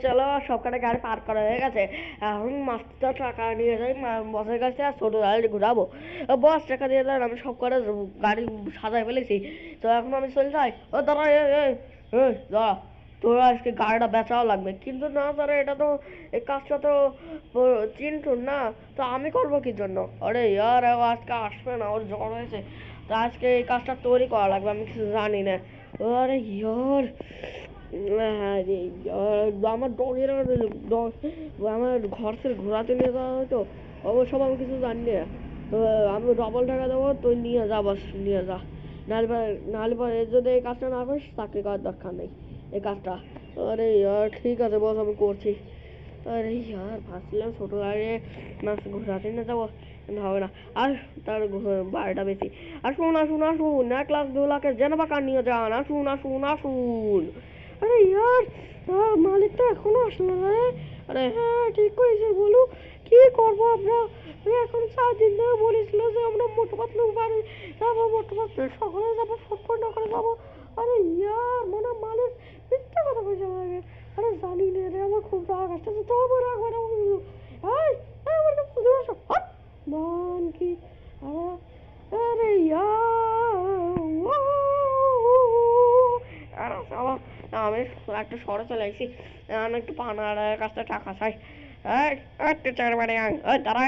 চলো সবকটা গাড়ি পার করা হয়ে গেছে। এখন মাস্টার টাকা নিয়ে যাই বসের কাছে আর ছোট গাড়ি ঘুরাবো। বস টাকা দিয়ে দেন, আমি সব কটা গাড়ি সাজাই ফেলেছি। তো এখন আমি চলে যাই। ও দাঁড়া, দাঁড়া, তোরা আজকে গাড়িটা বেচাও লাগবে। কিন্তু না স্যার, এটা তো এই কাজটা তো চিন্টুর না, তো আমি করবো কি জন্য? আরে ইয়ার ও আজকে আসবে না, ওর জ্বর হয়েছে। তো আজকে এই কাজটা তৈরি করা লাগবে, আমি কিছু জানি না। আরে ইয়ার, আরে ইয়ার, আমার ডগের আমার ঘর থেকে ঘোরাতে নিয়ে যাওয়া হয়তো, অবশ্য আমি কিছু জানি না। তো আমি ডবল টাকা দেবো, তুই নিয়ে যা, বস নিয়ে যা। নাহলে পরে যদি এই কাজটা না করিস চাকরি করার দরকার নেই এই কাজটা। আরে ইয়ার ঠিক আছে বস, আমি করছি। আরে ইয়ার ভাবছিলাম ছোট গাড়ি মাছ ঘোরাতে নিয়ে যাবো, কিন্তু হবে না। আর তার বাড়িটা বেশি। আসুন আসুন আসুন, 1,00,000 2,00,000 যেন বা কার নিয়ে যান, আসুন আসুন আসুন। আরে ইয়ার, মালিক তো এখনো আসলো না রে। আরে হ্যাঁ ঠিক করেছে, বলু কি করবো আমরা? এখন 4 দিন ধরে বলেছিল যে আমরা মোটো পাতলু বাড়ি যাবো, মোটো পাতলু সকালে যাবো, ফুটফুট না করে যাবো। আরে ইয়ার, মনে হয় মালিক মিথ্যা কথা বলছে আমাকে। আরে জানি না রে, আমার খুব রাগ আসতেছে। তো আমার রাগ মানে এই আমার মান কি? আরে আরে ইয়ার, আরে চলো, আমি একটা শহরে চলে আসছি। আমি একটু পানার কাছে টাকা চাই। এই একটু চার বাড়ি আয়, ওই দাঁড়া,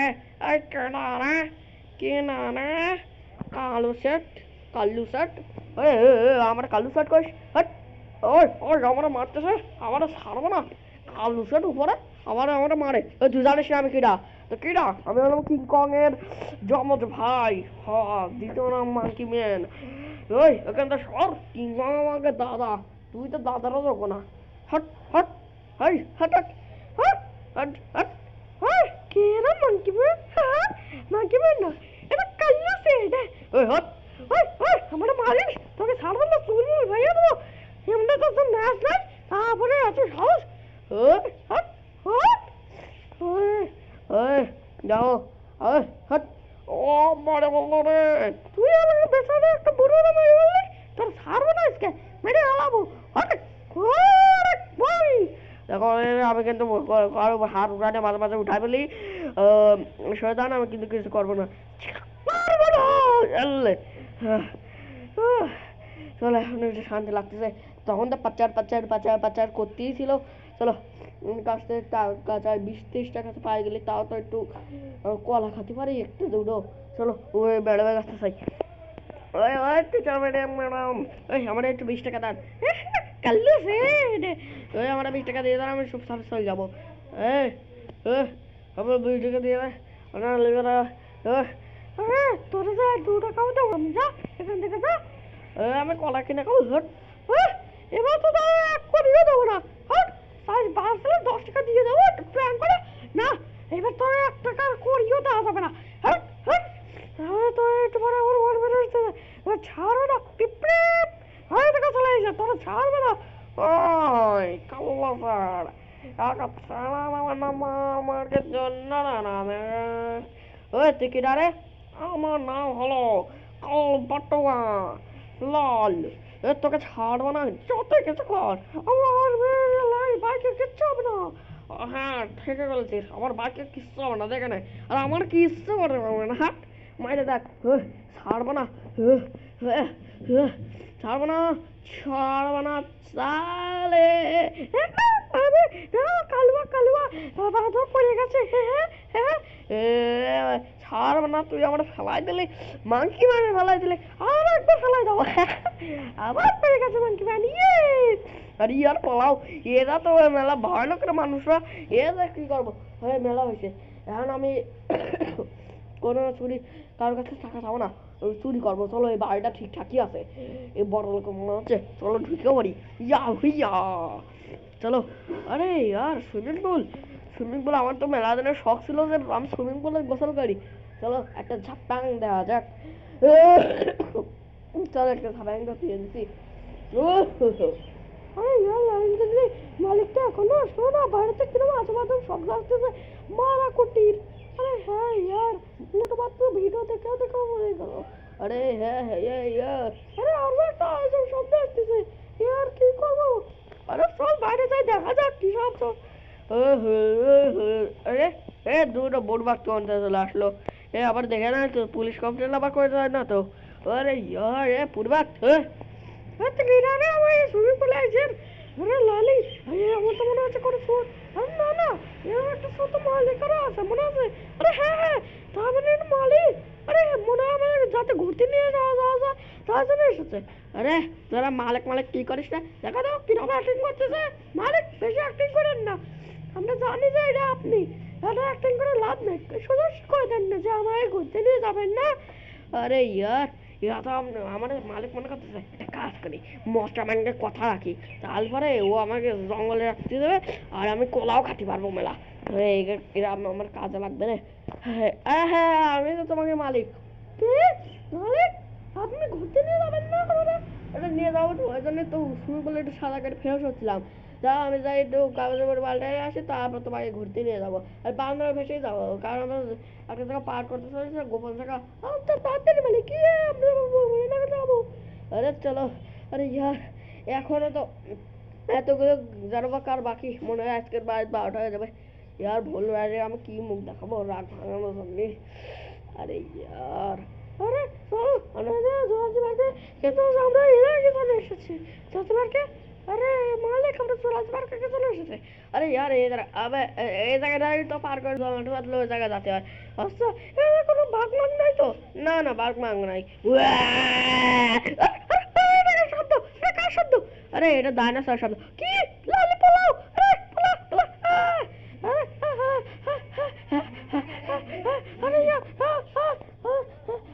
এই কে না না, কে না না, কালো শার্ট, কালু শার্ট, আমার কালু শার্ট কইস, ওই ওই আমার মারতেছে, আমার ছাড়বো না। কালু শার্ট উপরে আমার মারে। তুই জানিস না আমি কিডা? তো কিডা? আমি হলাম কিংকং এর জমজ ভাই, দ্বিতীয় নাম মাঙ্কি ম্যান। ওই এখান থেকে সর, কিংকং আমাকে দাদা, তুই তো দাদারও যাবো না। Hot hot, hi hot hot hot hot hot hot. কে রে মাঙ্কি ম্যান? মাঙ্কি ম্যান না, এটা কাল্লু সেট। ওই হট, ওই আমার মারিস, তোকে ছাড়বো না, চুরি ভাইয়া দেবো। এমনি তো তোর ম্যাচ নাই, তারপরে এত সাহস। হট হট হট, ওই যাও, ওই হট। ও মারে বললো রে, তুই আমাকে বেসালে একটা বুড়ো মেরে বললি, তোর ছাড়বো না আজকে, মেরে আলাবো। হট ভাই, দেখো আমি কিন্তু কারো হাত উঠানে মাঝে মাঝে উঠাই ফেলি। শয়তান, আমি কিন্তু কিছু করবো না, পারবো না। এলে চলো, এখন একটু শান্তি লাগতেছে। তখন তো পাচার পাচার পাচার পাচার করতেই ছিল। চলো, কাছ থেকে টাকা চাই, 20-30 টাকা পাই গেলে তাও তো একটু কলা খাতে পারি একটু দুটো। চলো ওই ম্যাডামের কাছে চাই। ওই ওই টিচার ম্যাডাম, ম্যাডাম ওই আমার একটু 20 টাকা দেন। কাল্লু সেট, ওই আমার 20 টাকা দিয়ে দেন, আমি সব সাথে চলে যাবো। এই আমার 20 টাকা দিয়ে দেয় না, লেগে না। তোরা যা, 2 টাকাও দেবো আমি, যা এখান থেকে যা। আমি কলা কিনে খাবো, হট। এবার তো তাও 1 করিও দেবো না, হট। সাইজ বাড়লে 10 টাকা দিয়ে দেবো প্ল্যান করে। না, এবার তোর 1 টাকার করিও দেওয়া যাবে না, হট হট। তাহলে তো একটু পরে আমার মন বেরোচ্ছে, ছাড়ো না পিঁপড়ে, হয়ে টাকা চলে এসে তোরা ছাড়বে না। ওই কাল্লা স্যার, টাকা ছাড়া আমার নাম আমাকে জন্য না না। ওই তুই কি ডারে? আমার নাম হলো কাল পাটোয়া লাল। তোকে ছাড়বো না, যত কিছু কর, আমার বাইকে কিচ্ছু হবে না। হ্যাঁ ঠিকই বলছিস, আমার বাইকে কিচ্ছু হবে না, দেখে নে। আর আমার কিচ্ছু হবে না, হাট মাইরে দেখ। ছাড়বো না, ছাড়বো না, ছাড়বো না, চালে কালুয়া কালুয়া বাবা তো পড়ে গেছে। ছাড়বো না, তুই আমার ফেলাই দিলি, মাংকি ম্যানে ফেলাই দিলি, আর একবার ফেলাই দাও। আবার পড়ে গেছে মাংকি ম্যান। আরে ইয়ার পলাও, এরা তো মেলা ভয় লোকের মানুষরা, এরা কি করবো? মেলা হয়েছে, এখন আমি কোনো চুরি কারোর কাছে টাকা চাবো না, চুরি করবো। চলো, এই বাড়িটা ঠিকঠাকই আছে, এই বড় লোক মনে হচ্ছে, চলো ঢুকে পড়ি। ইয়া হুইয়া, চলো। আরে ইয়ার, সুইমিং পুল, সুইমিং পুল আমার তো মেলা দিনের শখ ছিল যে আমি সুইমিং পুলে গোসল করি। চলো একটা ঝাপ্পাং দেওয়া যাক। চলো একটা ঝাপ্পাং দিয়ে দিচ্ছি। আরে ইয়ার লাইন দিলি, মালিকটা এখনো আসলো না, বাইরেতে কিরকম আজেবাজে শব্দ আসতেছে, মারা কুটির। আরে হ্যাঁ ইয়ার, মোটো মাত্র ভিডিও দেখেও দেখেও মরে গেল। আরে হ্যাঁ হ্যাঁ ইয়ার, আরে আরো একটা আজব শব্দ আসতেছে, ইয়ার কি করবো? আরে চল বাইরে যাই দেখা যাক কি সব তো। আরে এ দুটো বুড়বাক তো অন্তত চলে আসলো। এ আবার দেখে না তো পুলিশ কমপ্লেন আবার করে দেয় না তো। আরে ইয়ার এ বুড়বাক তুমি আরে আমার সুইমিং পুলে আইছেন। আরে লালি আরে আমার তো মনে হচ্ছে কোনো চোর। আরে না না এরকম একটা চোর তো মালিকেরও আছে মনে আছে। আরে হ্যাঁ হ্যাঁ তার মানে এটা মালিক। আরে মনে হয় আমাদের যাতে ঘুরতে নিয়ে যাওয়া যায় তার জন্য এসেছে। আরে তোরা মালিক মালিক কি করিস না দেখা দাও কিরকম অ্যাক্টিং করতেছে। মালিক বেশি অ্যাক্টিং করেন না, আমরা জানি যে এটা আপনি, এটা অ্যাক্টিং করে লাভ নেই, শুধু করে দেন না যে আমায় ঘুরতে নিয়ে যাবেন না। আরে ইয়ার এরা তো আমাদের মালিক মনে করতেছে একটা কাজ করি মস্টারম্যানকে কথা রাখি, তারপরে ও আমাকে জঙ্গলে রাখতে দেবে আর আমি কলাও খাতে পারবো মেলা। এরা আমার কাজে লাগবে রে। হ্যাঁ হ্যাঁ আমি তো তোমাকে মালিক। কে মালিক? আপনি ঘুরতে নিয়ে যাবেন না আমাদের? এটা নিয়ে যাবো তো ওই জন্য তো সুইমিং পুলে একটু সাঁতার কেটে ফেরত হচ্ছিলাম। যা আমি যাই একটু কাগজের উপর পাল্টাই আসি তারপর তোমাকে ঘুরতে নিয়ে যাবো আর বাংলার ভেসেই যাবো কারণ আমরা একটা জায়গা পার করতে চলেছি গোপন জায়গা। আচ্ছা তাড়াতাড়ি মানে কি আমরা মনে না যাবো। আরে চলো। আরে ইয়ার এখনো তো এতগুলো জানো বা কার বাকি মনে হয় আজকের 12টা হয়ে যাবে। ইয়ার বললো আরে আমি কি মুখ দেখাবো রাগ ভাঙানোর সামনে। আরে ইয়ার আরে চলো আমরা জোরাজি বাড়িতে কিন্তু আমরা এর আগে চলে এসেছি জোরাজি বাড়িতে। अरे मालिक हम तो स्वराज पार्क करके चले एসেছে। अरे यार इधर अबे এই জায়গাটাই তো পার করে দাও আমরা তো ওই জায়গা যেতে হয়। আচ্ছা এখানে কোনো বাঘ মাগ নাই তো? না না বাঘ মাগ নাই। শব্দ এটা কার শব্দ? আরে এটা ডাইনোসর শব্দ। কি লালি পালাও আরে পালা আরে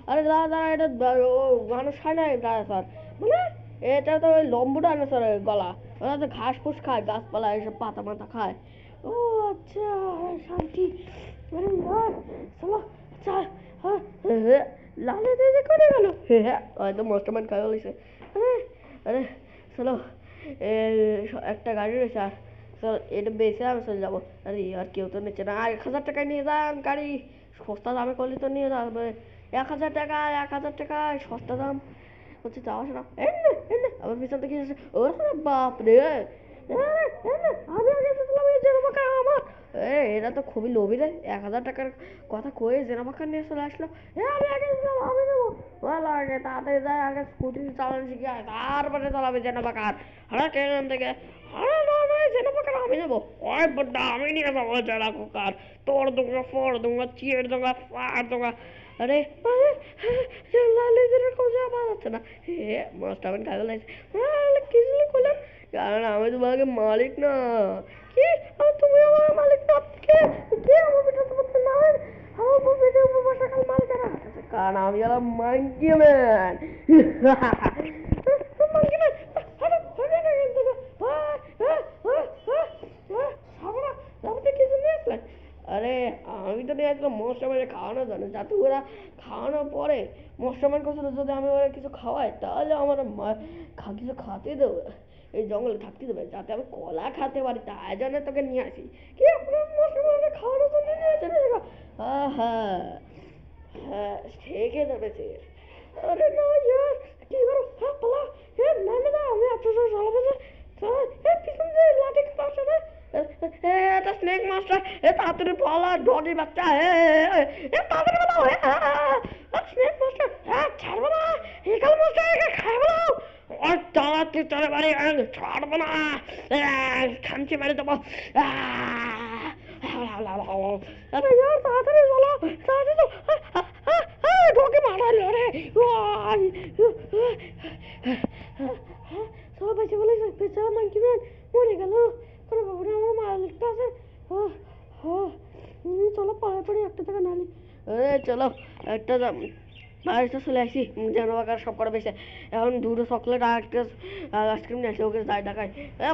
আরে দাদা দাদা এটা মানুষ খায় না ডাইনোসর মানে এটা তো ওই লম্বু ডাইনোসরের গলা, ওরা তো ঘাস ফুস খায় গাছপালা এসব পাতা মাতা খায়। ও আচ্ছা শান্তি। আরে ইয়ার চলো আচ্ছা লালে দিদি করে গেল হ্যাঁ হয়তো মাস্টারম্যান খাই বলেছে। আরে আরে চলো একটা গাড়ি রয়েছে আর চল এটা বেছে আমি চলে যাবো। আরে আর কেউ তো নিচ্ছে না 1000 টাকায় নিয়ে যান গাড়ি, সস্তা দামে করলে তো নিয়ে যাবে। 1000 টাকা 1000 টাকায় সস্তা দাম হচ্ছে যাওয়া আসা আমার পিছন থেকে ওরে বাপ রে আমি আগে এসেছিলাম এই জেনাবাকা আমার এরা তো খুবই লোভী রে 1000 টাকার কথা কয়ে জেনাবাকা নিয়ে চলে আসলো। আমি আগে এসেছিলাম আমি দেবো ভালো আগে তাড়াতাড়ি যায় আগে স্কুটি চালানো শিখে তারপরে চালাবে জেনাবাকার। আরে কেন থেকে আরে না না জেনাবাকার আমি নেবো ওই বড্ডা আমি নিয়ে যাবো জেনাবাকার তোর दूंगा फोड़ दूंगा चीर दूंगा फाड़ दूंगा। अरे লালি দিনের কথা আবার হচ্ছে না মাস্টারম্যান কাগজ লাগছে কিছু করলাম কারণ আমি তোমাকে মালিক না। কি তুমি আমার মালিক না? কে কে আমার পিঠে তোমার নাম আমার পিঠে উপর বসা কাল মালিক না কারণ আমি হলাম মাঙ্কি ম্যান। মাঙ্কি ম্যান আরে হবে না কিন্তু আপনি কিছু নিয়ে আসলেন? আরে আমি তো নিয়ে আসলাম মশামানে খাওয়ানো জানে যাতে ওরা খাওয়ানোর পরে মশামান করছিল যদি আমি ওরা কিছু খাওয়াই তাহলে আমার কিছু খাতে দেবে এই জঙ্গলে থাকতে দেবে যাতে আমি কলা খেতে পারি তাই জন্য তোকে নিয়ে আসি। কি আপনার মশামানে খাওয়ানোর জন্য নিয়ে আসেন? হ্যাঁ হ্যাঁ ঠেকে দেবে সে। আরে না ইয়ার কি করো হ্যাঁ পালা না না না আমি আপনার সাথে চালাবো না পিছন দিয়ে লাঠি কাটা না এটা স্নেক মাস্টার তাড়াতাড়ি পালা ডগি বাচ্চা তাড়াতাড়ি পালাও স্নেক মাস্টার ছাড়বো না ইকাল মাস্টার খাবো না আর তাড়াতাড়ি চলে বাড়ি ছাড়বো না খামচি মেরে দেবো। আরে ইয়ার তাড়াতাড়ি চলো তাড়াতাড়ি ডগি মারালো রে সব বেঁচে বলেছে বেচারা মাঙ্কি ম্যান মরে গেল। আরে বাবা রে আমার মালিকটা আছে চলো পাড়ায় পাড়ে একটা টাকা নালি চলো একটা বাড়িতে চলে আসি যেন আকার সব করে বেশি এখন দুটো চকলেট আর একটা আইসক্রিম নিয়ে আসি ওকে যাই টাকায়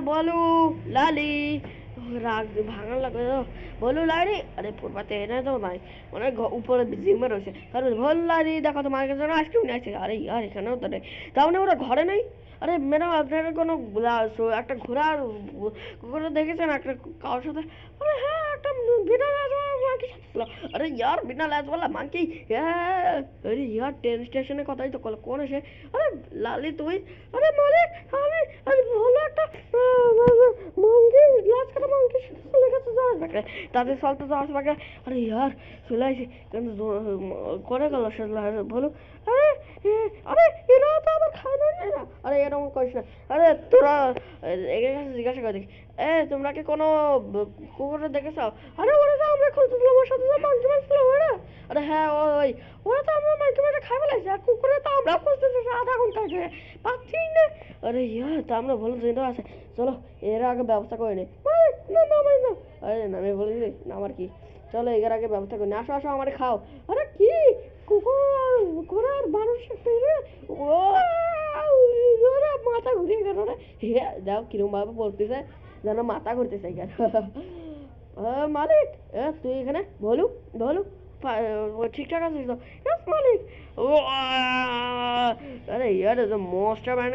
বলু লালি রাগ ভাঙার লাগবে তো বলু লালি আরে ফুটপাতে এনে তো নাই মানে উপরে জিমে রয়েছে তারপরে বল লালি দেখো তোমার কাছে আইসক্রিম নিয়ে আসি। আরে ইয়ার এখানেও তো নেই তার মানে ওরা ঘরে নেই। আরে ম্যাডাম আপনারা কোনো একটা ঘোড়ার কুকুরে দেখেছেন একটা কারোর সাথে? আরে হ্যাঁ একটা বিনা ল্যাজওয়ালা মাংকির সাথে ছিল। আরে ইয়ার বিনা ল্যাজওয়ালা মাংকি হ্যাঁ আরে ইয়ার ট্রেন স্টেশনে কথাই তো কোন এসে আরে লালি তুই? আরে মালিক আমি আরে ভালো একটা থাকে তাদের চলতে তো আশেপাশে আরে ইয়ার চলে আসি কিন্তু করে গেল সে বলো আরে আরে এরা তো আবার খায় না না আরে এরকম করিস না আরে তোরা এদের কাছে জিজ্ঞাসা করে দেখি তোমরা কি কোনো কুকুরে দেখেছ আরে ওরা তো আমরা খুঁজতেছিলাম ওর সাথে মাংকি মারছিল ওরা আরে হ্যাঁ ওই ওরা তো আমরা মাংকি মারে খাই ফেলাইছে আর কুকুরে তো আমরা খুঁজতেছি আধা ঘন্টা আগে পাচ্ছি না আরে ইয়ার তা আমরা ভালো জেনে আছে চলো এর আগে ব্যবস্থা করে নি না নামাই না আরে নামে বলেছি নামার কি চলো এর আগে ব্যবস্থা করি আসো আসো আমার খাও আরে কি কুকুর ঘোড়ার মানুষ ওরা মাথা ঘুরিয়ে গেল রে যাও কিরম ভাবে বলতেছে যেন মাথা ঘুরতেছে কেন মালিক তুই এখানে বলু বলু ঠিকঠাক আছিস তো ইয়েস মালিক ও আরে ইয়ার মোস্টার ভ্যান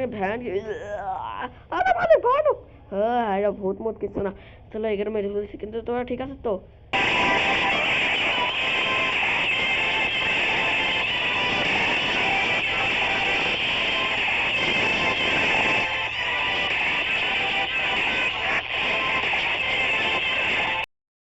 আরে মালিক ভালো হ্যাঁ এটা ভূত মত কিছু না চলো এখানে মেরে ফেলছি কিন্তু তোরা ঠিক আছে তো